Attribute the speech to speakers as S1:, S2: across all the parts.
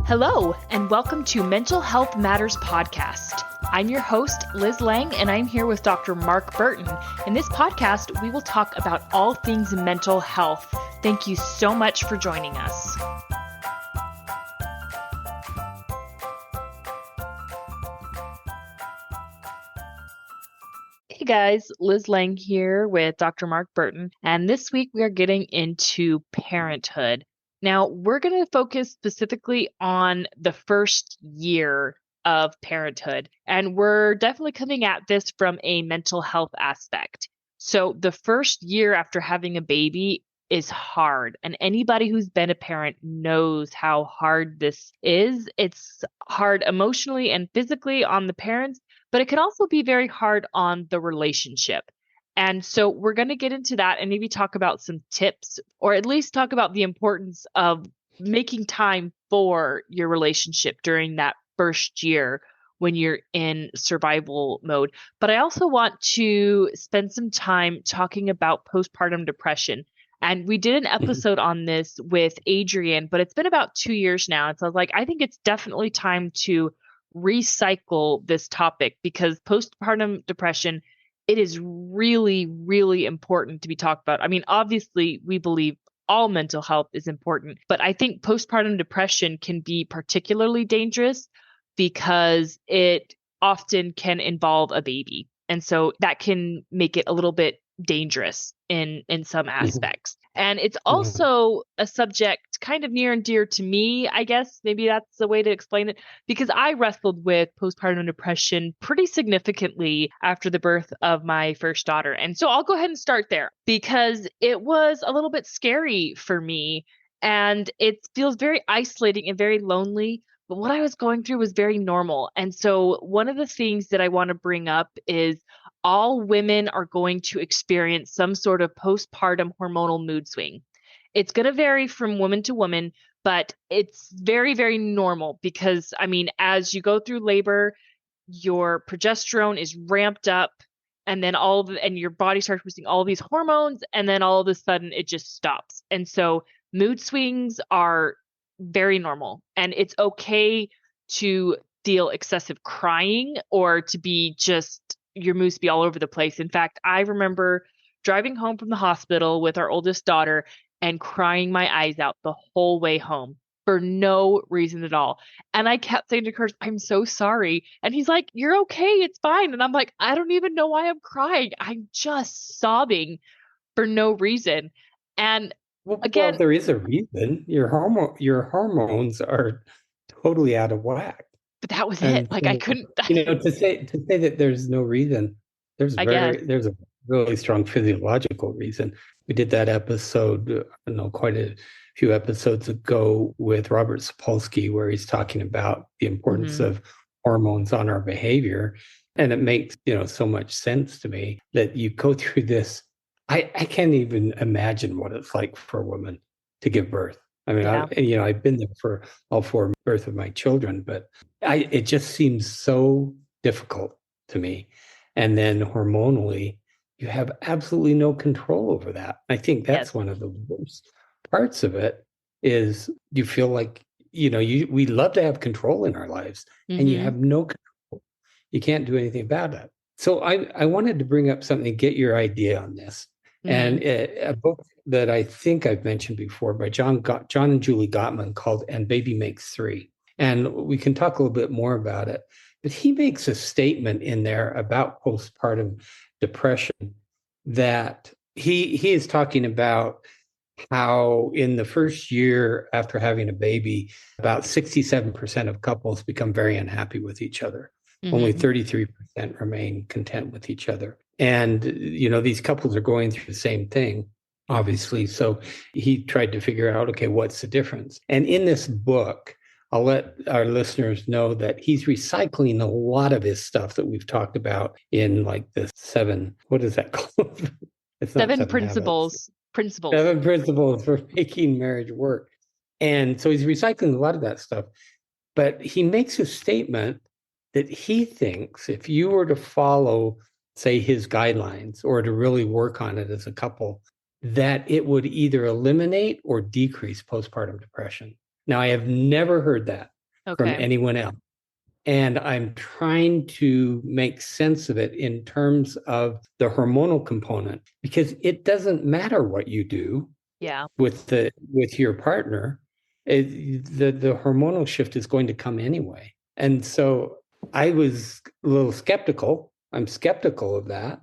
S1: Hello, and welcome to Mental Health Matters podcast. I'm your host, Liz Lang, and I'm here with Dr. Mark Burton. In this podcast, we will talk about all things mental health. Thank you so much for joining us. Hey guys, Liz Lang here with Dr. Mark Burton, and this week we are getting into parenthood. Now, we're going to focus specifically on the first year of parenthood, and we're definitely coming at this from a mental health aspect. So the first year after having a baby is hard, and anybody who's been a parent knows how hard this is. It's hard emotionally and physically on the parents, but it can also be very hard on the relationship. And so we're going to get into that and maybe talk about some tips, or at least talk about the importance of making time for your relationship during that first year when you're in survival mode. But I also want to spend some time talking about postpartum depression. And we did an episode on this with Adrian, but it's been about 2 years now. And so I was like, I think it's definitely time to recycle this topic because postpartum depression, it is really, really important to be talked about. I mean, obviously, we believe all mental health is important, but I think postpartum depression can be particularly dangerous because it often can involve a baby. And so that can make it a little bit dangerous in some aspects. And it's also a subject kind of near and dear to me, I guess. Maybe that's the way to explain it, because I wrestled with postpartum depression pretty significantly after the birth of my first daughter. And so I'll go ahead and start there because it was a little bit scary for me and it feels very isolating and very lonely. But what I was going through was very normal. And so one of the things that I want to bring up is all women are going to experience some sort of postpartum hormonal mood swing. It's going to vary from woman to woman, but it's very, very normal because, I mean, as you go through labor, your progesterone is ramped up and then and your body starts producing all these hormones, and then all of a sudden it just stops. And so mood swings are very normal, and it's okay to feel excessive crying or to be just your mood to be all over the place. In fact, I remember driving home from the hospital with our oldest daughter and crying my eyes out the whole way home for no reason at all. And I kept saying to Kurt, I'm so sorry. And he's like, you're okay. It's fine. And I'm like, I don't even know why I'm crying. I'm just sobbing for no reason. And again,
S2: there is a reason. Your hormones are totally out of whack.
S1: But that was it. Like, I couldn't,
S2: to say that there's no reason, there's a really strong physiological reason. We did that episode, quite a few episodes ago with Robert Sapolsky, where he's talking about the importance of hormones on our behavior. And it makes, so much sense to me that you go through this. I can't even imagine what it's like for a woman to give birth. I mean, I've been there for all four births of my children, but it just seems so difficult to me. And then hormonally, you have absolutely no control over that. I think that's one of the worst parts of it is you feel like, we love to have control in our lives and you have no control. You can't do anything about it. So I wanted to bring up something, get your idea on this. And a book that I think I've mentioned before by John and Julie Gottman called And Baby Makes Three. And we can talk a little bit more about it. But he makes a statement in there about postpartum depression that he is talking about how in the first year after having a baby, about 67% of couples become very unhappy with each other. Only 33% remain content with each other. And, these couples are going through the same thing, obviously. So he tried to figure out, okay, what's the difference? And in this book, I'll let our listeners know that he's recycling a lot of his stuff that we've talked about in like the what is that called? It's not
S1: seven principles.
S2: Seven principles for making marriage work. And so he's recycling a lot of that stuff. But he makes a statement that he thinks if you were to follow, say, his guidelines or to really work on it as a couple, that it would either eliminate or decrease postpartum depression. Now, I have never heard that from
S1: Okay.
S2: anyone else. And I'm trying to make sense of it in terms of the hormonal component, because it doesn't matter what you do
S1: Yeah.
S2: with your partner. The hormonal shift is going to come anyway. And so I was a little skeptical. I'm skeptical of that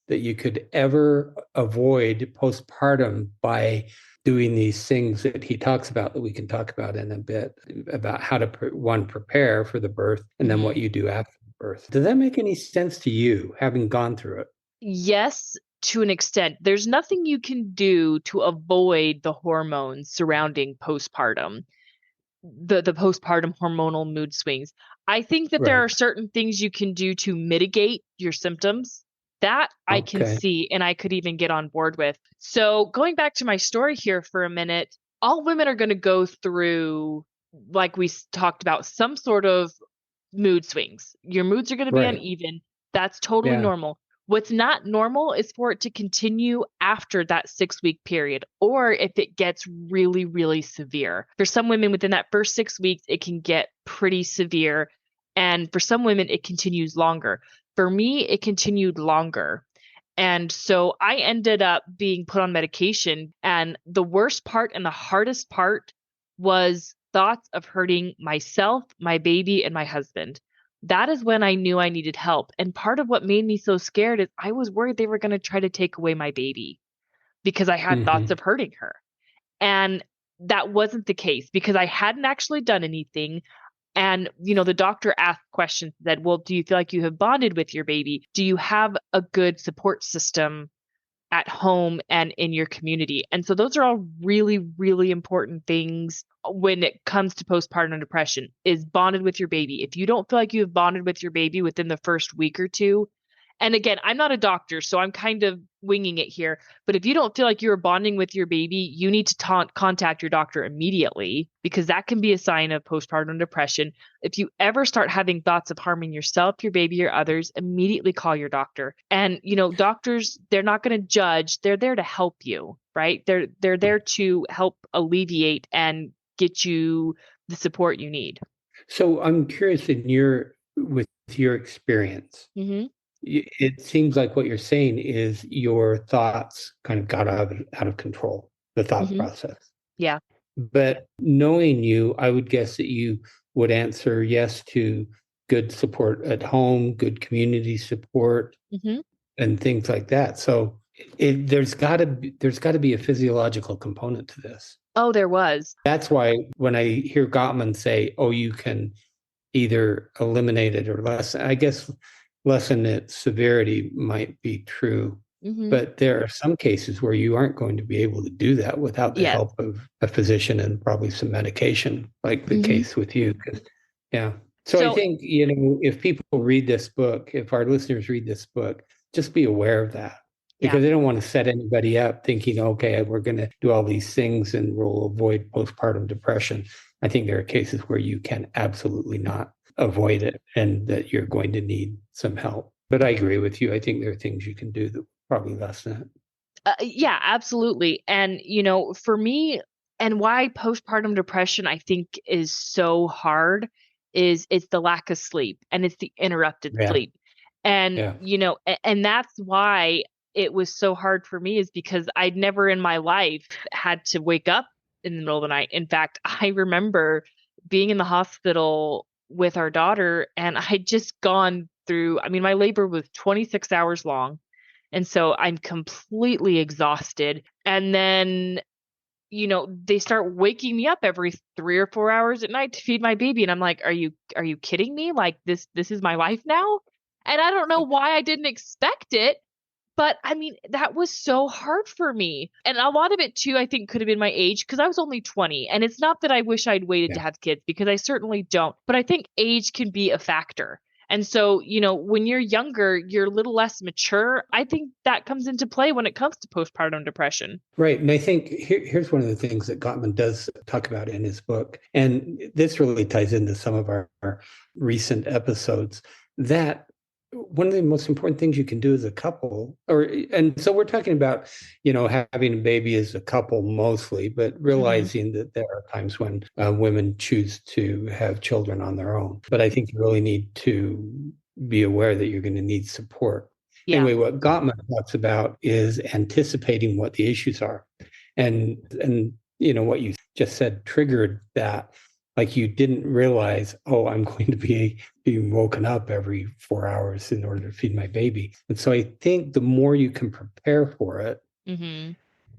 S2: you could ever avoid postpartum by doing these things that he talks about, that we can talk about in a bit, about how to prepare for the birth and then what you do after the birth. Does that make any sense to you, having gone through it?
S1: Yes, to an extent. There's nothing you can do to avoid the hormones surrounding postpartum, the postpartum hormonal mood swings. I think that there
S2: Right.
S1: are certain things you can do to mitigate your symptoms. That I can
S2: Okay.
S1: see and I could even get on board with. So, going back to my story here for a minute, all women are going to go through, like we talked about, some sort of mood swings. Your moods are going to be
S2: Right.
S1: uneven. That's totally
S2: Yeah.
S1: normal. What's not normal is for it to continue after that 6 week period, or if it gets really, really severe. For some women, within that first 6 weeks, it can get pretty severe. And for some women, it continues longer. For me, it continued longer. And so I ended up being put on medication. And the worst part and the hardest part was thoughts of hurting myself, my baby, and my husband. That is when I knew I needed help. And part of what made me so scared is I was worried they were going to try to take away my baby because I had thoughts
S2: Mm-hmm.
S1: of hurting her. And that wasn't the case because I hadn't actually done anything. And, the doctor asked questions, said, well, do you feel like you have bonded with your baby? Do you have a good support system at home and in your community? And so those are all really, really important things when it comes to postpartum depression, is bonded with your baby. If you don't feel like you have bonded with your baby within the first week or two, and again, I'm not a doctor, so I'm kind of winging it here. But if you don't feel like you're bonding with your baby, you need to contact your doctor immediately, because that can be a sign of postpartum depression. If you ever start having thoughts of harming yourself, your baby, or others, immediately call your doctor. And, doctors, they're not going to judge. They're there to help you, right? They're there to help alleviate and get you the support you need.
S2: So I'm curious, with your experience,
S1: Mm-hmm.
S2: it seems like what you're saying is your thoughts kind of got out of control, the thought
S1: Mm-hmm.
S2: process.
S1: Yeah.
S2: But knowing you, I would guess that you would answer yes to good support at home, good community support,
S1: Mm-hmm.
S2: and things like that. So there's got to be a physiological component to this.
S1: Oh, there was.
S2: That's why when I hear Gottman say, "Oh, you can either eliminate it or lessen its severity," might be true.
S1: Mm-hmm.
S2: But there are some cases where you aren't going to be able to do that without the
S1: Yes.
S2: help of a physician and probably some medication, like the
S1: Mm-hmm.
S2: case with you. Yeah. So I
S1: So,
S2: think, if people read this book, if our listeners read this book, just be aware of that,
S1: yeah.
S2: because they don't want to set anybody up thinking, okay, we're going to do all these things and we'll avoid postpartum depression. I think there are cases where you can absolutely not avoid it and that you're going to need some help. But I agree with you. I think there are things you can do that probably lessen it.
S1: Yeah, absolutely. And, for me, and why postpartum depression I think is so hard, is it's the lack of sleep and it's the interrupted
S2: Yeah.
S1: sleep. And,
S2: Yeah.
S1: and that's why it was so hard for me, is because I'd never in my life had to wake up in the middle of the night. In fact, I remember being in the hospital with our daughter, and I'd just gone through, I mean, my labor was 26 hours long. And so I'm completely exhausted. And then, they start waking me up every 3 or 4 hours at night to feed my baby. And I'm like, are you kidding me? Like, this is my life now? And I don't know why I didn't expect it. But I mean, that was so hard for me. And a lot of it too, I think, could have been my age, because I was only 20. And it's not that I wish I'd waited to
S2: Yeah.
S1: have kids, because I certainly don't. But I think age can be a factor. And so, when you're younger, you're a little less mature. I think that comes into play when it comes to postpartum depression.
S2: Right. And I think here's one of the things that Gottman does talk about in his book. And this really ties into some of our recent episodes, that one of the most important things you can do as a couple, and so we're talking about, having a baby as a couple mostly, but realizing that there are times when women choose to have children on their own. But I think you really need to be aware that you're going to need support.
S1: Yeah.
S2: Anyway, what Gottman talks about is anticipating what the issues are. And what you just said triggered that. Like you didn't realize, oh, I'm going to be being woken up every 4 hours in order to feed my baby. And so I think the more you can prepare for it,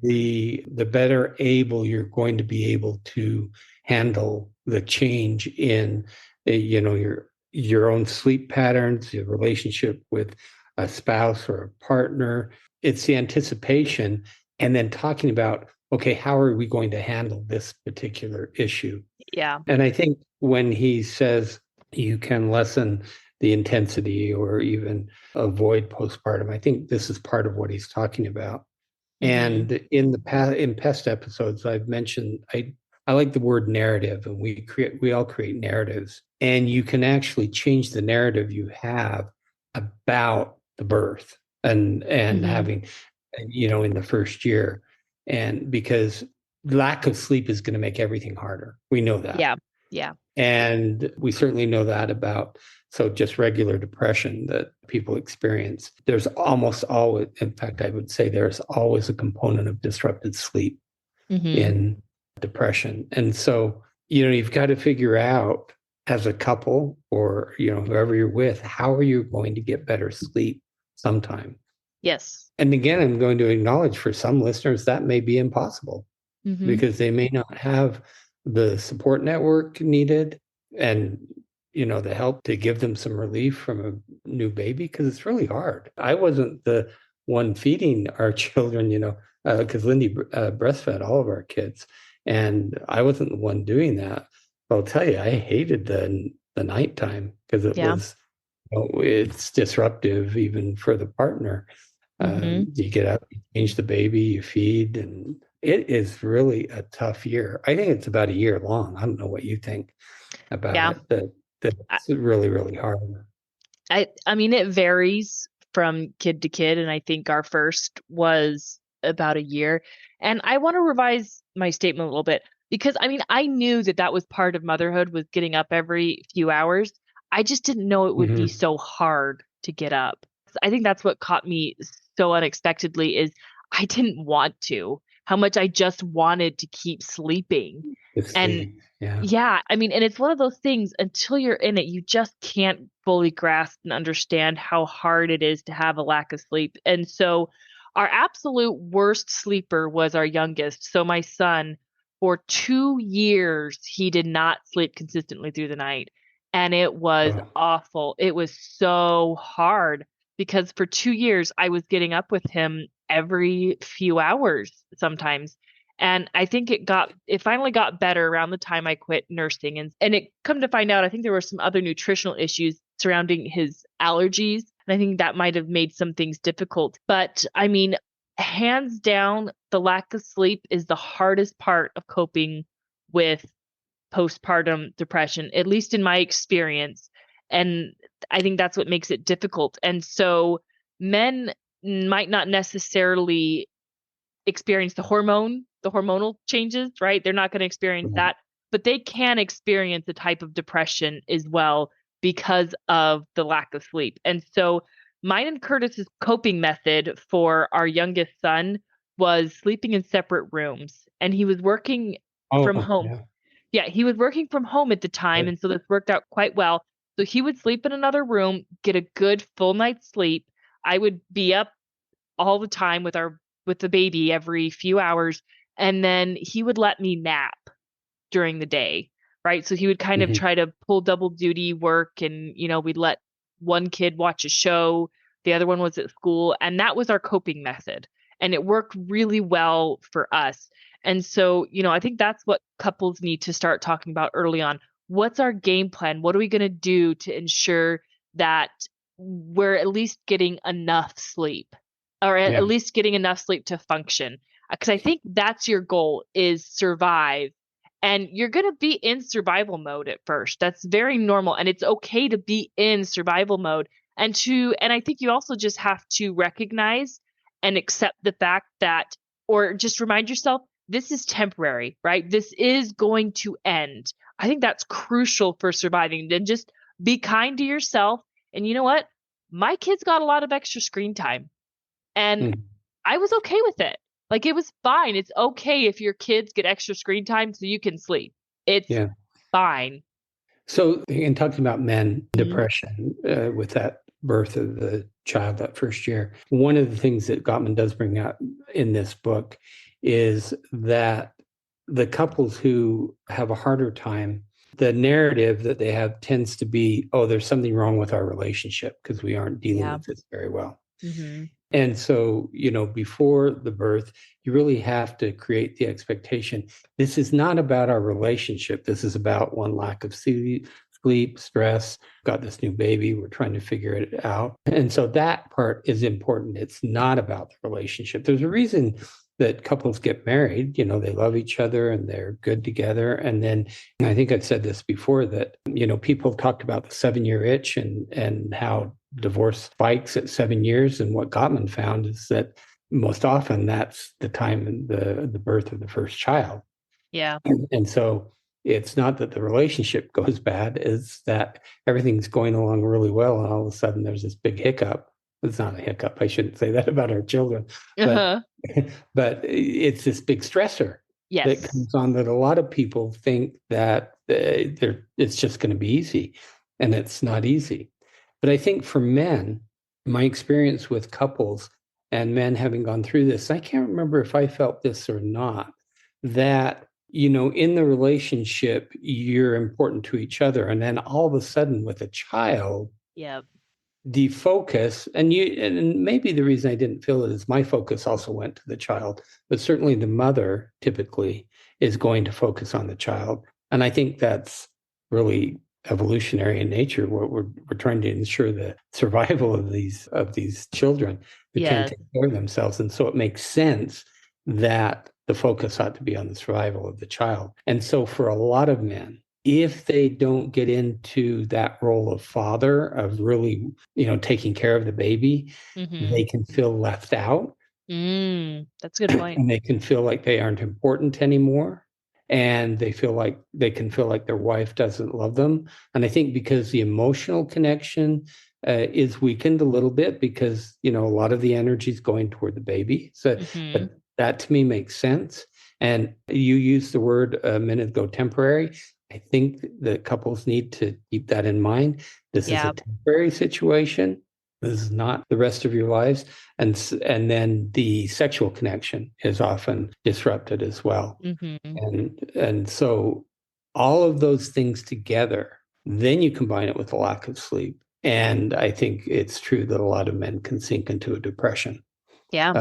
S2: the better able you're going to be able to handle the change in, your own sleep patterns, your relationship with a spouse or a partner. It's the anticipation, and then talking about, okay, how are we going to handle this particular issue?
S1: Yeah.
S2: And I think when he says you can lessen the intensity or even avoid postpartum, I think this is part of what he's talking about. And in past episodes, I've mentioned I like the word narrative, and we all create narratives, and you can actually change the narrative you have about the birth and having, in the first year, and because lack of sleep is going to make everything harder. We know that.
S1: Yeah. Yeah.
S2: And we certainly know that about, so just regular depression that people experience. There's almost always, in fact, I would say there's always a component of disrupted sleep in depression. And so, you've got to figure out as a couple or, whoever you're with, how are you going to get better sleep sometime?
S1: Yes.
S2: And again, I'm going to acknowledge for some listeners that may be impossible because they may not have the support network needed and, the help to give them some relief from a new baby, because it's really hard. I wasn't the one feeding our children, because Lindy breastfed all of our kids, and I wasn't the one doing that. But I'll tell you, I hated the nighttime because it was, it's disruptive even for the partner. You get up, you change the baby, you feed, and it is really a tough year. I think it's about a year long. I don't know what you think about it. That's really, really hard.
S1: I mean, it varies from kid to kid, and I think our first was about a year. And I want to revise my statement a little bit because, I mean, I knew that was part of motherhood, was getting up every few hours. I just didn't know it would be so hard to get up. I think that's what caught me so unexpectedly is I didn't want to, how much I just wanted to keep sleeping. And yeah, I mean, and it's one of those things, until you're in it, you just can't fully grasp and understand how hard it is to have a lack of sleep. And so our absolute worst sleeper was our youngest. So my son, for 2 years, he did not sleep consistently through the night. And it was awful. It was so hard because for 2 years, I was getting up with him every few hours sometimes. And I think it finally got better around the time I quit nursing. And it come to find out, I think there were some other nutritional issues surrounding his allergies. And I think that might have made some things difficult. But I mean, hands down, the lack of sleep is the hardest part of coping with postpartum depression, at least in my experience. And I think that's what makes it difficult. And so men might not necessarily experience the hormonal changes, right? They're not going to experience that, but they can experience a type of depression as well because of the lack of sleep. And so mine and Curtis's coping method for our youngest son was sleeping in separate rooms, and he was working from home. Yeah, he was working from home at the time, and so this worked out quite well. So he would sleep in another room, get a good full night's sleep. I would be up all the time with the baby every few hours, and then he would let me nap during the day, right? So he would kind of try to pull double duty work, and we'd let one kid watch a show, the other one was at school, and that was our coping method. And it worked really well for us. And so, I think that's what couples need to start talking about early on. What's our game plan? What are we going to do to ensure that we're at least getting enough sleep, or at least getting enough sleep to function? Because I think that's your goal, is survive. And you're going to be in survival mode at first. That's very normal. And it's okay to be in survival mode And I think you also just have to recognize and accept the fact that, or just remind yourself, this is temporary, right? This is going to end. I think that's crucial for surviving. Then just be kind to yourself. And you know what? My kids got a lot of extra screen time, and
S2: Mm.
S1: I was okay with it. Like, it was fine. It's okay if your kids get extra screen time so you can sleep. It's
S2: Yeah.
S1: fine.
S2: So, in talking about men,
S1: Mhm.
S2: depression, with that birth of the child that first year, one of the things that Gottman does bring out in this book is that the couples who have a harder time, the narrative that they have tends to be, oh, there's something wrong with our relationship because we aren't dealing
S1: Yeah.
S2: with this very well.
S1: Mm-hmm.
S2: And so, before the birth, you really have to create the expectation. This is not about our relationship. This is about one, lack of sleep, stress, got this new baby. We're trying to figure it out. And so that part is important. It's not about the relationship. There's a reason that couples get married. They love each other and they're good together. And then I think I've said this before that, people talked about the 7-year itch and how divorce spikes at 7 years. And what Gottman found is that most often that's the time in the birth of the first child.
S1: Yeah.
S2: And so it's not that the relationship goes bad, it's that everything's going along really well. And all of a sudden there's this big hiccup. It's not a hiccup. I shouldn't say that about our children, but
S1: Uh-huh.
S2: but it's this big stressor that
S1: Yes.
S2: comes on that a lot of people think that it's just going to be easy, and it's not easy. But I think for men, my experience with couples and men having gone through this, I can't remember if I felt this or not, that, in the relationship, you're important to each other. And then all of a sudden with a child,
S1: Yep.
S2: the focus, and maybe the reason I didn't feel it is my focus also went to the child, but certainly the mother typically is going to focus on the child. And I think that's really evolutionary in nature. What we're trying to ensure the survival of these children who can't
S1: Yes.
S2: take care of themselves. And so it makes sense that the focus ought to be on the survival of the child. And so for a lot of men, if they don't get into that role of father, of really, taking care of the baby,
S1: Mm-hmm.
S2: they can feel left out
S1: That's a good point.
S2: and they can feel like they aren't important anymore. And they can feel like their wife doesn't love them. And I think because the emotional connection is weakened a little bit because, a lot of the energy is going toward the baby. So,
S1: Mm-hmm.
S2: but that to me makes sense. And you used the word a minute ago, temporary. I think that couples need to keep that in mind. This is a
S1: Yeah.
S2: temporary situation. This is not the rest of your lives. And then the sexual connection is often disrupted as well.
S1: Mm-hmm.
S2: And so all of those things together, then you combine it with a lack of sleep. And I think it's true that a lot of men can sink into a depression
S1: Yeah.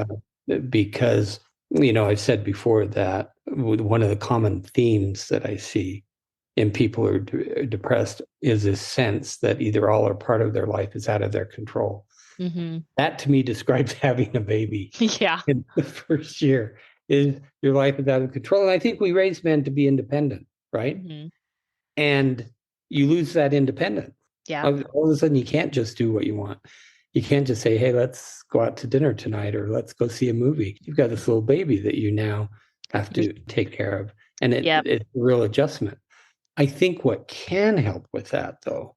S2: uh, because, I've said before that one of the common themes that I see in people who are depressed is this sense that either all or part of their life is out of their control.
S1: Mm-hmm.
S2: That to me describes having a baby
S1: Yeah.
S2: in the first year is your life is out of control. And I think we raise men to be independent, right?
S1: Mm-hmm.
S2: And you lose that independence.
S1: Yeah.
S2: All of a sudden, you can't just do what you want. You can't just say, hey, let's go out to dinner tonight or let's go see a movie. You've got this little baby that you now have to take care of. And
S1: Yep.
S2: it's a real adjustment. I think what can help with that, though,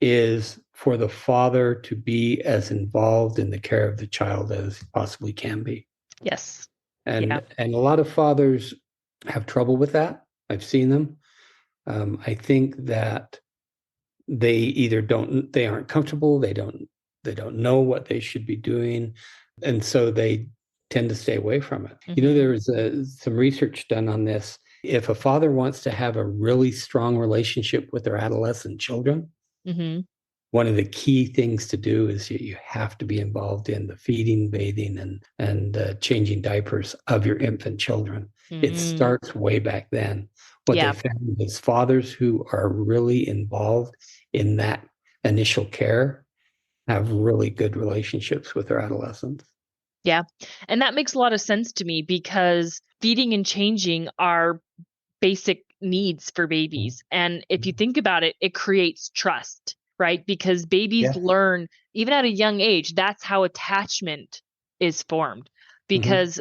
S2: is for the father to be as involved in the care of the child as he possibly can be.
S1: Yes. Yeah.
S2: And a lot of fathers have trouble with that. I've seen them. I think that they aren't comfortable, they don't know what they should be doing, and so they tend to stay away from it.
S1: Mm-hmm.
S2: There was some research done on this. If a father wants to have a really strong relationship with their adolescent children,
S1: Mm-hmm.
S2: one of the key things to do is you have to be involved in the feeding, bathing, and changing diapers of your infant children. It
S1: Mm.
S2: starts way back then. What they
S1: Yeah.
S2: found is fathers who are really involved in that initial care have really good relationships with their adolescents.
S1: Yeah. And that makes a lot of sense to me because feeding and changing are basic needs for babies. And if you think about it, it creates trust. right? Because babies
S2: Yes.
S1: learn even at a young age. That's how attachment is formed
S2: Hmm.
S1: because,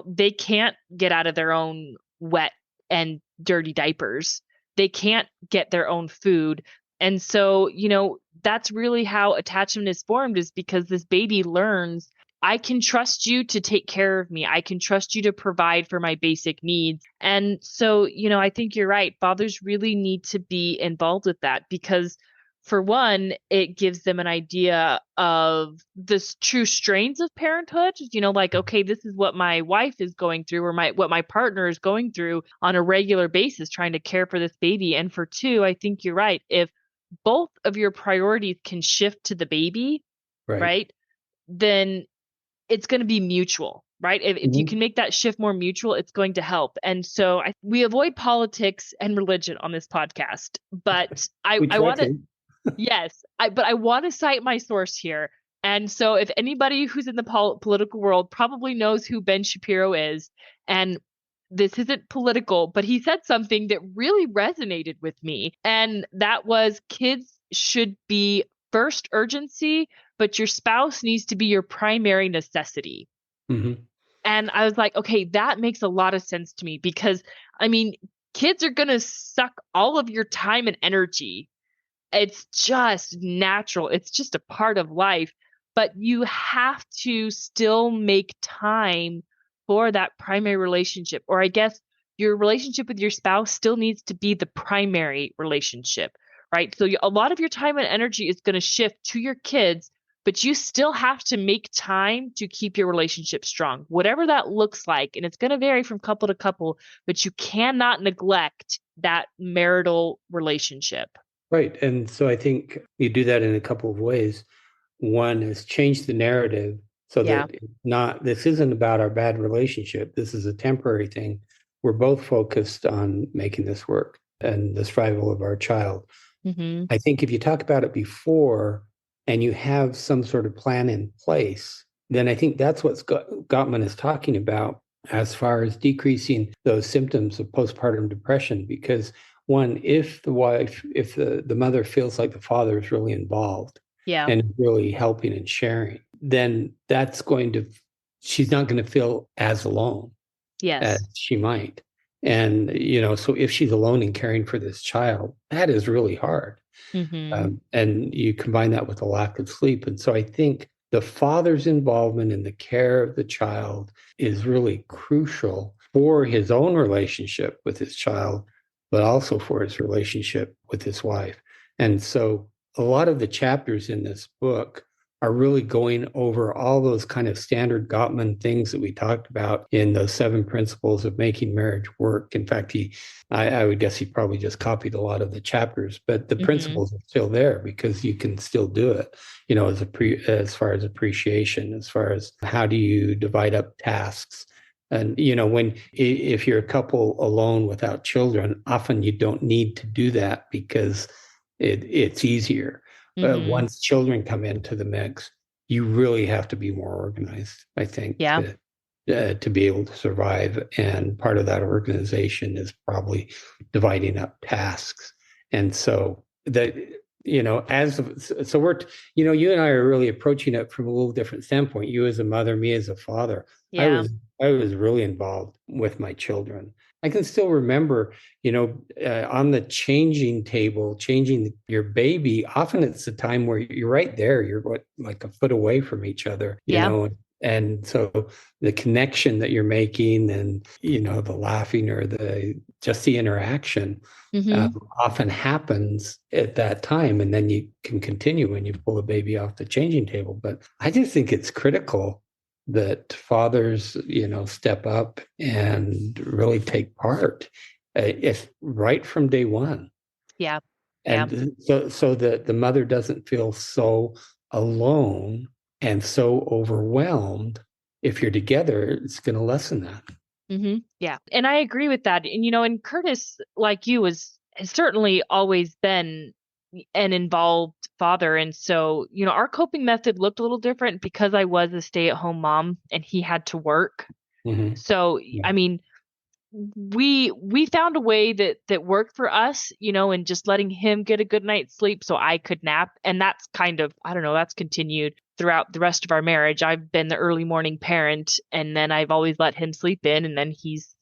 S1: they can't get out of their own wet and dirty diapers. They can't get their own food. And so, that's really how attachment is formed is because this baby learns I can trust you to take care of me. I can trust you to provide for my basic needs. And so, I think you're right. Fathers really need to be involved with that because, for one, it gives them an idea of the true strains of parenthood. Like, okay, this is what my wife is going through or what my partner is going through on a regular basis, trying to care for this baby. And for two, I think you're right. If both of your priorities can shift to the baby,
S2: Right.
S1: right? Then it's going to be mutual, right? If you
S2: Hmm.
S1: can make that shift more mutual, it's going to help. And so we avoid politics and religion on this podcast, but
S2: We
S1: I
S2: try
S1: want to,
S2: to.
S1: yes, but I want to cite my source here. And so if anybody who's in the political world probably knows who Ben Shapiro is, and this isn't political, but he said something that really resonated with me. And that was kids should be first urgency, but your spouse needs to be your primary necessity.
S2: Hmm.
S1: And I was like, okay, that makes a lot of sense to me because, I mean, kids are going to suck all of your time and energy. It's just natural. It's just a part of life. But you have to still make time for that primary relationship. Or I guess your relationship with your spouse still needs to be the primary relationship, right? So a lot of your time and energy is going to shift to your kids, but you still have to make time to keep your relationship strong, whatever that looks like. And it's going to vary from couple to couple, but you cannot neglect that marital relationship.
S2: Right. And so I think you do that in a couple of ways. One is change the narrative so
S1: Yeah.
S2: that this isn't about our bad relationship. This is a temporary thing. We're both focused on making this work and the survival of our child.
S1: Hmm.
S2: I think if you talk about it before and you have some sort of plan in place, then I think that's what Gottman is talking about as far as decreasing those symptoms of postpartum depression. Because one, if the mother feels like the father is really involved
S1: Yeah.
S2: and really helping and sharing, then she's not going to feel as alone as
S1: Yes.
S2: she might. And, so if she's alone and caring for this child, that is really hard.
S1: Hmm.
S2: And you combine that with a lack of sleep. And so I think the father's involvement in the care of the child is really crucial for his own relationship with his child, but also for his relationship with his wife. And so a lot of the chapters in this book are really going over all those kind of standard Gottman things that we talked about in those 7 principles of making marriage work. In fact, I would guess he probably just copied a lot of the chapters, but the
S1: Hmm.
S2: principles are still there because you can still do it, as far as appreciation, as far as how do you divide up tasks. And, if you're a couple alone without children, often you don't need to do that because it's easier. But
S1: Hmm.
S2: once children come into the mix, you really have to be more organized, I think,
S1: Yeah.
S2: to be able to survive. And part of that organization is probably dividing up tasks. And so that, so you and I are really approaching it from a little different standpoint. You as a mother, me as a father. I
S1: Yeah.
S2: was I was really involved with my children. I can still remember, on the changing table, changing your baby. Often it's the time where you're right there. You're like a foot away from each other,
S1: Yeah.
S2: and so the connection that you're making and, the laughing or just the interaction
S1: Hmm.
S2: often happens at that time. And then you can continue when you pull a baby off the changing table. But I just think it's critical that fathers, step up and really take part, if right from day one.
S1: Yeah. Yeah.
S2: And so that the mother doesn't feel so alone and so overwhelmed. If you're together, it's going to lessen that.
S1: Yeah. And I agree with that. And and Curtis, like you, has certainly always been an involved father. And so, our coping method looked a little different because I was a stay-at-home mom and he had to work.
S2: Hmm.
S1: So,
S2: Yeah.
S1: I mean, we found a way that worked for us, and just letting him get a good night's sleep so I could nap. And that's kind of, I don't know, that's continued throughout the rest of our marriage. I've been the early morning parent, and then I've always let him sleep in, and then he's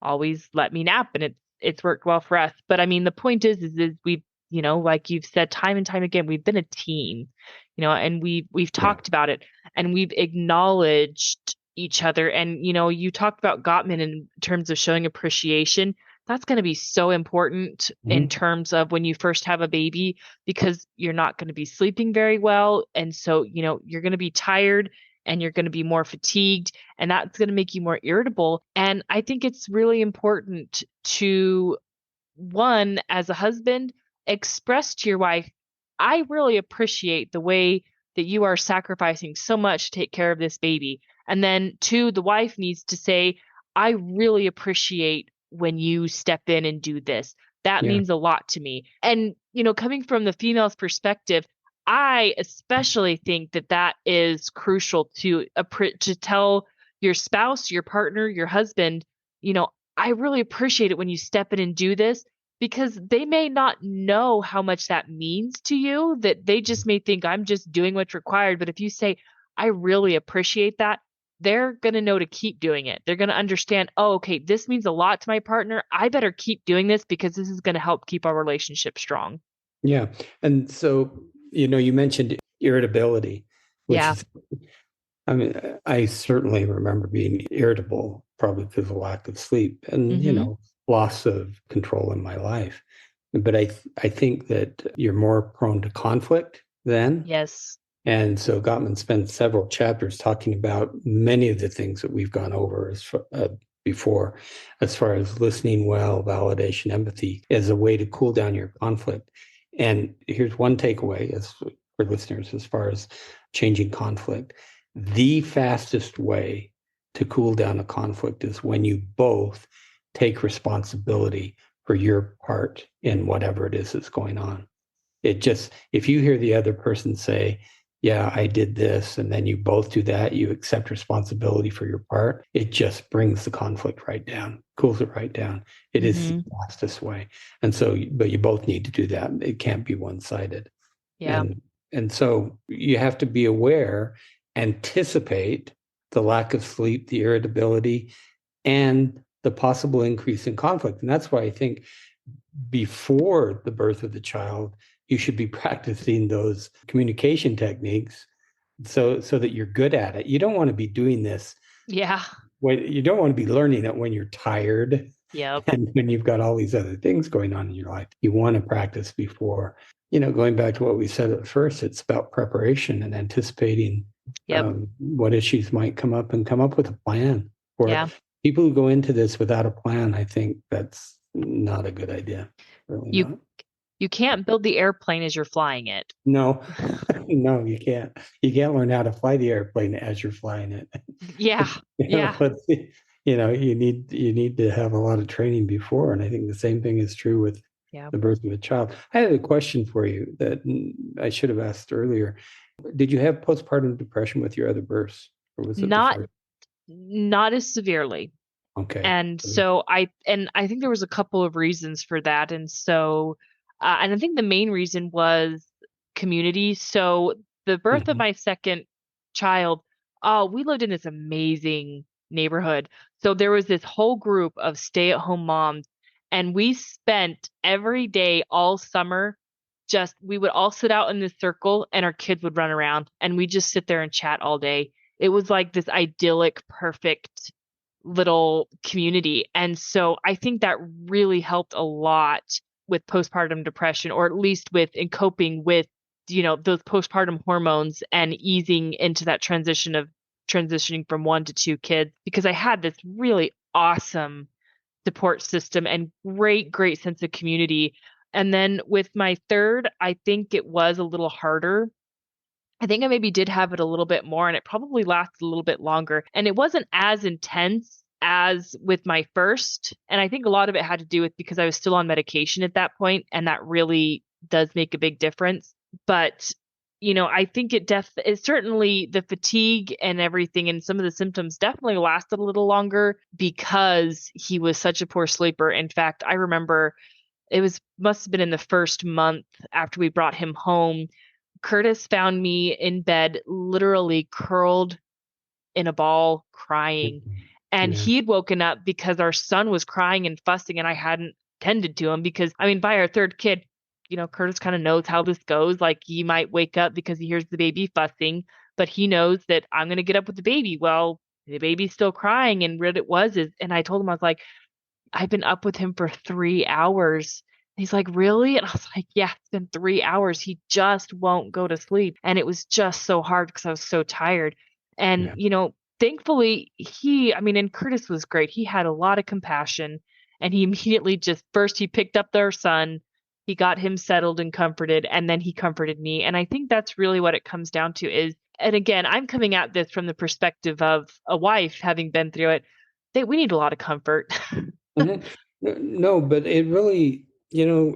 S1: always let me nap, and it's worked well for us. But I mean, the point is we've, like you've said time and time again, we've been a team, and we've
S2: Yeah.
S1: talked about it, and we've acknowledged each other. And you talked about Gottman in terms of showing appreciation. That's going to be so important in
S2: Mhm.
S1: terms of when you first have a baby, because you're not going to be sleeping very well. And so, you're going to be tired, and you're going to be more fatigued, and that's going to make you more irritable. And I think it's really important to, one, as a husband, express to your wife, I really appreciate the way that you are sacrificing so much to take care of this baby. And then two, the wife needs to say, I really appreciate when you step in and do this. That
S2: Yeah.
S1: means a lot to me. And, coming from the female's perspective, I especially think that that is crucial to tell your spouse, your partner, your husband, I really appreciate it when you step in and do this, because they may not know how much that means to you, that they just may think I'm just doing what's required. But if you say, I really appreciate that, they're going to know to keep doing it. They're going to understand, oh, okay, this means a lot to my partner. I better keep doing this because this is going to help keep our relationship strong.
S2: Yeah. And so, you mentioned irritability, which
S1: Yeah.
S2: is, I mean, I certainly remember being irritable, probably because of lack of sleep and,
S1: Mm-hmm.
S2: loss of control in my life. But I think that you're more prone to conflict then.
S1: Yes.
S2: And so Gottman spends several chapters talking about many of the things that we've gone over before, as far as listening well, validation, empathy, as a way to cool down your conflict. And here's one takeaway for listeners as far as changing conflict. The fastest way to cool down a conflict is when you both take responsibility for your part in whatever it is that's going on. If you hear the other person say, yeah, I did this, and then you both do that, you accept responsibility for your part, it just brings the conflict right down, cools it right down. It is the
S1: Mm-hmm.
S2: fastest way. And so, but you both need to do that. It can't be one-sided.
S1: Yeah.
S2: And so you have to be aware, anticipate the lack of sleep, the irritability, and the possible increase in conflict. And that's why I think before the birth of the child, you should be practicing those communication techniques so that you're good at it. You don't want to be doing this
S1: Yeah.
S2: when you don't want to be learning it when you're tired
S1: Yep.
S2: and when you've got all these other things going on in your life. You want to practice before. Going back to what we said at first, it's about preparation and anticipating
S1: Yep.
S2: what issues might come up and come up with a plan. For
S1: Yeah.
S2: people who go into this without a plan, I think that's not a good idea. Really
S1: You
S2: not.
S1: you can't build the airplane as you're flying it.
S2: No, no, you can't. You can't learn how to fly the airplane as you're flying it.
S1: Yeah. Yeah.
S2: But you need to have a lot of training before, and I think the same thing is true with
S1: Yeah.
S2: the birth of a child. I had a question for you that I should have asked earlier. Did you have postpartum depression with your other births, or was it the
S1: Not
S2: first?
S1: not as severely.
S2: Okay.
S1: And I think there was a couple of reasons for that. And I think the main reason was community. So the birth of
S2: Mhm.
S1: my second child, we lived in this amazing neighborhood. So there was this whole group of stay-at-home moms, and we spent every day all summer, just we would all sit out in this circle, and our kids would run around, and we just sit there and chat all day. It was like this idyllic, perfect little community. And so I think that really helped a lot with postpartum depression, or at least with in coping with, those postpartum hormones and easing into that transition of transitioning from one to two kids, because I had this really awesome support system and great, great sense of community. And then with my third, I think it was a little harder. I think I maybe did have it a little bit more, and it probably lasted a little bit longer. And it wasn't as intense as with my first. And I think a lot of it had to do with because I was still on medication at that point, and that really does make a big difference. But, I think it certainly the fatigue and everything and some of the symptoms definitely lasted a little longer because he was such a poor sleeper. In fact, I remember must have been in the first month after we brought him home. Curtis found me in bed, literally curled in a ball, crying. And
S2: Yeah.
S1: he had woken up because our son was crying and fussing, and I hadn't tended to him because, I mean, by our third kid, Curtis kind of knows how this goes. Like he might wake up because he hears the baby fussing, but he knows that I'm going to get up with the baby. Well, the baby's still crying. And what it was is, and I told him, I was like, I've been up with him for 3 hours. He's like, really? And I was like, yeah, it's been 3 hours. He just won't go to sleep. And it was just so hard because I was so tired. And,
S2: Yeah.
S1: thankfully and Curtis was great. He had a lot of compassion and he immediately first he picked up their son. He got him settled and comforted, and then he comforted me. And I think that's really what it comes down to is, and again, I'm coming at this from the perspective of a wife having been through it, that we need a lot of comfort.
S2: Mhm. No, but it really,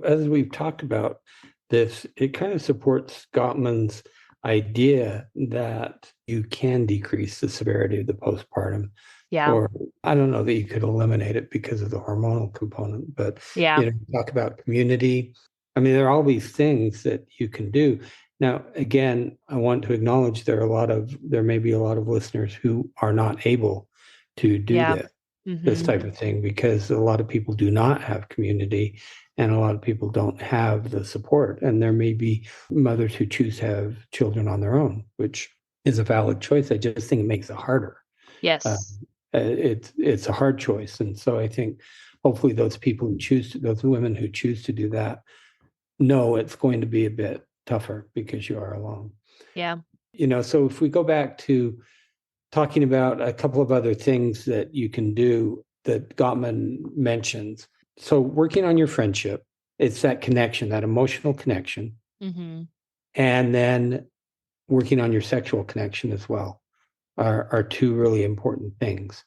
S2: as we've talked about this, it kind of supports Gottman's idea that you can decrease the severity of the postpartum.
S1: Yeah.
S2: Or I don't know that you could eliminate it because of the hormonal component, but
S1: Yeah.
S2: Talk about community. I mean, there are all these things that you can do. Now, again, I want to acknowledge there may be a lot of listeners who are not able to do
S1: Yeah.
S2: this
S1: Mm-hmm.
S2: type of thing because a lot of people do not have community and a lot of people don't have the support. And there may be mothers who choose to have children on their own, which is a valid choice. I just think it makes it harder.
S1: Yes.
S2: It's a hard choice. And so I think hopefully those women who choose to do that know it's going to be a bit tougher because you are alone.
S1: Yeah.
S2: So if we go back to talking about a couple of other things that you can do that Gottman mentions. So working on your friendship, it's that connection, that emotional connection.
S1: Mm-hmm.
S2: And then working on your sexual connection as well are two really important things.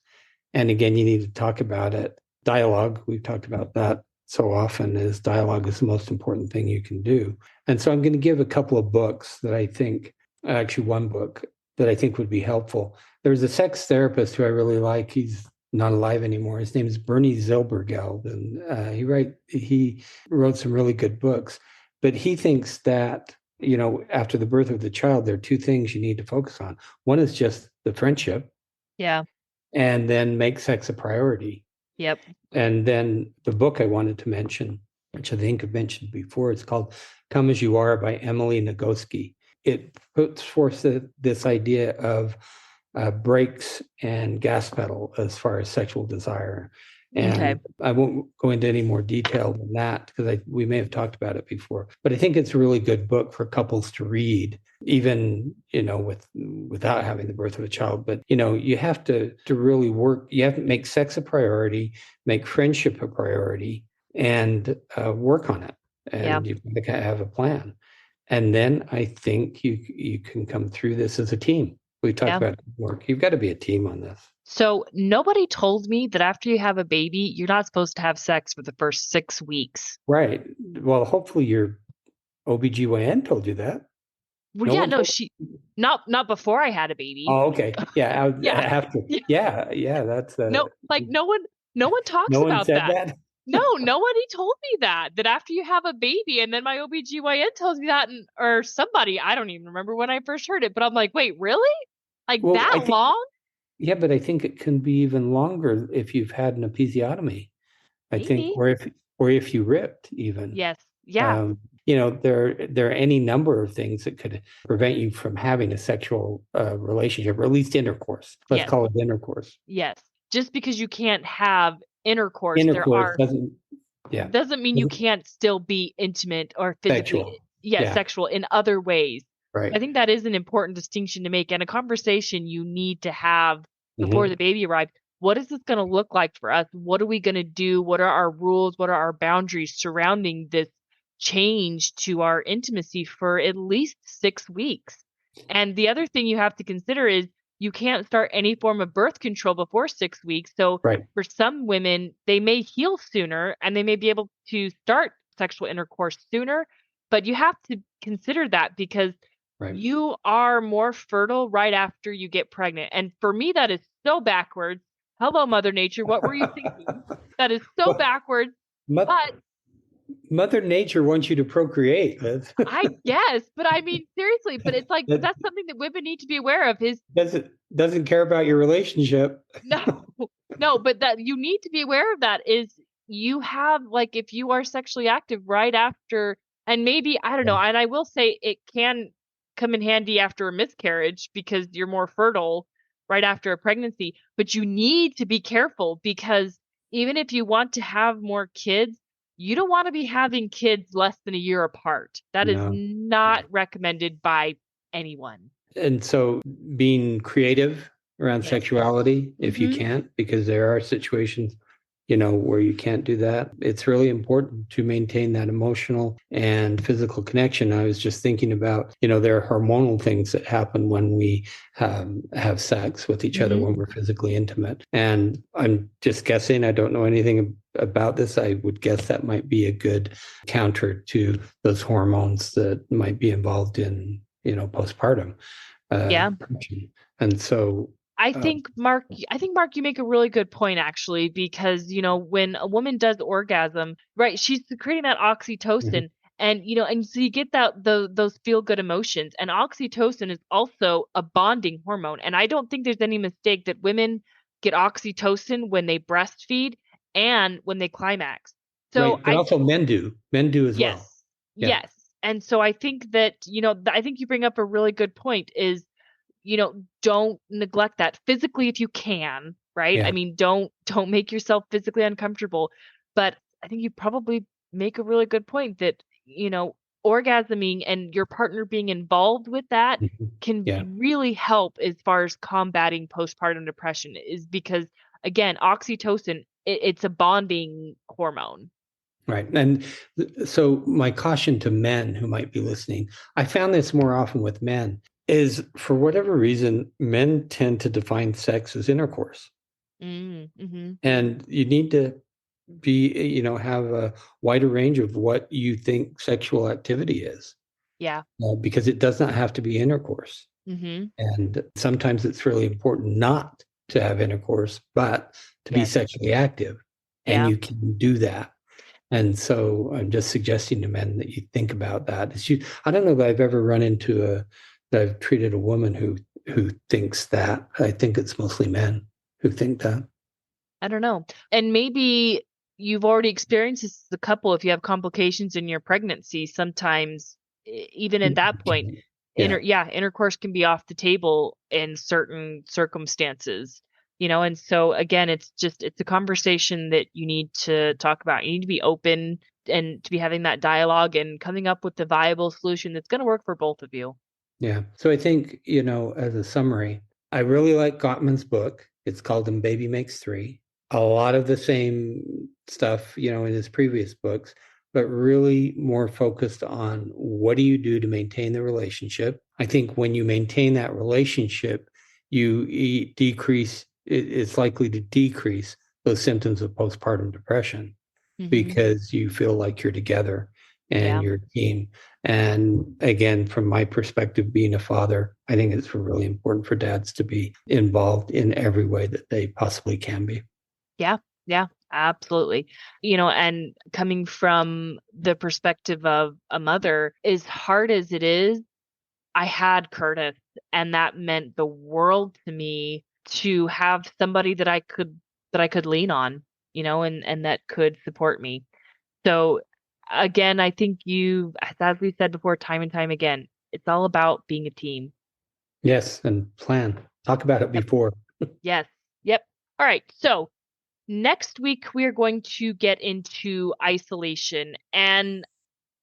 S2: And again, you need to talk about it. Dialogue, we've talked about that so often, is dialogue is the most important thing you can do. And so I'm going to give a couple of books that I think, actually one book that I think would be helpful. There's a sex therapist who I really like. He's not alive anymore. His name is Bernie Zilbergeld, and he wrote some really good books. But he thinks that after the birth of the child, there are two things you need to focus on. One is just the friendship.
S1: Yeah.
S2: And then make sex a priority.
S1: Yep.
S2: And then the book I wanted to mention, which I think I've mentioned before, it's called Come As You Are by Emily Nagoski. It puts forth this idea of brakes and gas pedal as far as sexual desire. And
S1: Okay.
S2: I won't go into any more detail than that because we may have talked about it before. But I think it's a really good book for couples to read, even without having the birth of a child. But you have to really work. You have to make sex a priority, make friendship a priority, and work on it. And you have a plan. And then I think you can come through this as a team. We talked about work. You've got to be a team on this.
S1: So nobody told me that after you have a baby, you're not supposed to have sex for the first 6 weeks.
S2: Right. Well, hopefully your OBGYN told you that.
S1: Well, not before I had a baby.
S2: Oh, okay. Yeah.
S1: Yeah.
S2: After. Yeah. That's
S1: no one talks
S2: no one
S1: about
S2: said
S1: that. No, nobody told me that after you have a baby, and then my OBGYN tells me that, or somebody, I don't even remember when I first heard it, but I'm like, wait, really? Like that long?
S2: Yeah, but I think it can be even longer if you've had an episiotomy. I think, or if you ripped even.
S1: Yes. Yeah.
S2: There are any number of things that could prevent you from having a sexual relationship, or at least intercourse. Let's call it intercourse.
S1: Yes. Just because you can't have intercourse doesn't mean you can't still be intimate or physically sexual in other ways.
S2: Right.
S1: I think that is an important distinction to make, and a conversation you need to have before the baby arrives. What is this going to look like for us? What are we going to do? What are our rules? What are our boundaries surrounding this change to our intimacy for at least 6 weeks? And the other thing you have to consider is you can't start any form of birth control before 6 weeks. So for some women, they may heal sooner and they may be able to start sexual intercourse sooner, but you have to consider that because
S2: Right.
S1: You are more fertile right after you get pregnant. And for me, that is so backwards. Hello, Mother Nature. What were you thinking? That is so
S2: Well,
S1: backwards.
S2: Mo-
S1: But
S2: Mother Nature wants you to procreate, Liz.
S1: I guess, but I mean, seriously, but it's like,
S2: That
S1: that's something that women need to be aware of is
S2: doesn't care about your relationship.
S1: no, no, but that you need to be aware of that is you have like, if you are sexually active right after, and maybe, I don't
S2: Yeah.
S1: know, and I will say it can come in handy after a miscarriage because you're more fertile right after a pregnancy, but you need to be careful because even if you want to have more kids, you don't want to be having kids less than a year apart. That is
S2: No.
S1: not recommended by anyone.
S2: And so being creative around
S1: Yes.
S2: sexuality, if you
S1: Hmm.
S2: can't, because there are situations, where you can't do that. It's really important to maintain that emotional and physical connection. I was just thinking about, there are hormonal things that happen when we have sex with each other,
S1: Hmm.
S2: when we're physically intimate. And I'm just guessing, I don't know anything about this. I would guess that might be a good counter to those hormones that might be involved in, postpartum
S1: Yeah.
S2: depression. And so,
S1: I think Mark, you make a really good point actually, because when a woman does orgasm, right, she's secreting that
S2: mhm,
S1: oxytocin, and and so you get those feel good emotions, and oxytocin is also a bonding hormone, and I don't think there's any mistake that women get oxytocin when they breastfeed and when they climax. So
S2: right. But also men do as well.
S1: yes,
S2: Yeah.
S1: yes, and so I think that I think you bring up a really good point is don't neglect that physically if you can, right? I
S2: Yeah.
S1: mean, don't make yourself physically uncomfortable. But I think you probably make a really good point that, orgasming and your partner being involved with that
S2: Mhm.
S1: can
S2: Yeah.
S1: really help as far as combating postpartum depression is because again, oxytocin, it's a bonding hormone.
S2: Right. And so my caution to men who might be listening, I found this more often with men, is for whatever reason, men tend to define sex as intercourse.
S1: Mm-hmm.
S2: And you need to have a wider range of what you think sexual activity is,
S1: Yeah.
S2: because it does not have to be intercourse.
S1: Mm-hmm.
S2: And sometimes it's really important not to have intercourse, but to be
S1: Yes.
S2: sexually active. And
S1: Yeah.
S2: you can do that. And so I'm just suggesting to men that you think about that. I don't know that I've ever run into that I've treated a woman who thinks that. I think it's mostly men who think that.
S1: I don't know. And maybe you've already experienced this as a couple if you have complications in your pregnancy. Sometimes, even at that point,
S2: Yeah.
S1: intercourse can be off the table in certain circumstances, and so again, it's a conversation that you need to talk about. You need to be open and to be having that dialogue and coming up with a viable solution that's going to work for both of you.
S2: Yeah. So I think, as a summary, I really like Gottman's book. It's called And Baby Makes Three. A lot of the same stuff, in his previous books, but really more focused on what do you do to maintain the relationship. I think when you maintain that relationship, it's likely to decrease those symptoms of postpartum depression
S1: Hmm.
S2: because you feel like you're together and
S1: Yeah.
S2: you're a team. And again, from my perspective, being a father, I think it's really important for dads to be involved in every way that they possibly can be.
S1: Yeah, yeah, absolutely. And coming from the perspective of a mother, as hard as it is, I had Curtis, and that meant the world to me to have somebody that I could lean on, and that could support me. So again, I think as we said before, time and time again, it's all about being a team.
S2: Yes, and plan. Talk about it
S1: Yep.
S2: before.
S1: Yes. Yep. All right. So next week, we are going to get into isolation. And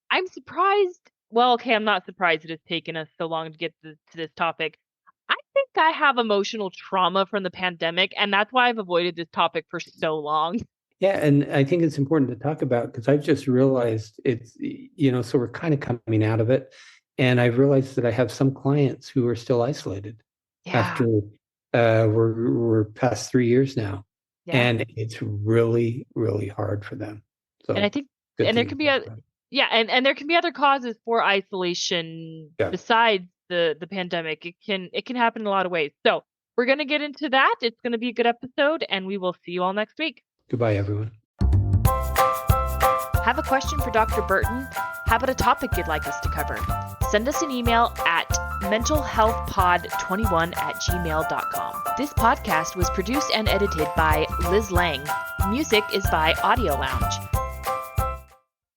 S1: I'm surprised. Well, okay, I'm not surprised it has taken us so long to get to this topic. I think I have emotional trauma from the pandemic, and that's why I've avoided this topic for so long.
S2: Yeah, and I think it's important to talk about because I've just realized so we're kind of coming out of it. And I've realized that I have some clients who are still isolated after
S1: Yeah.
S2: we're past 3 years now.
S1: Yeah.
S2: And it's really, really hard for them.
S1: And I
S2: So
S1: think,
S2: good
S1: and there
S2: thing to
S1: can be
S2: talk
S1: a,
S2: about.
S1: yeah, and there can be other causes for isolation
S2: Yeah.
S1: besides the pandemic. It can happen in a lot of ways. So we're going to get into that. It's going to be a good episode, and we will see you all next week.
S2: Goodbye, everyone.
S1: Have a question for Dr. Burton? How about a topic you'd like us to cover? Send us an email at mentalhealthpod21@gmail.com. This podcast was produced and edited by Liz Lang. Music is by Audio Lounge.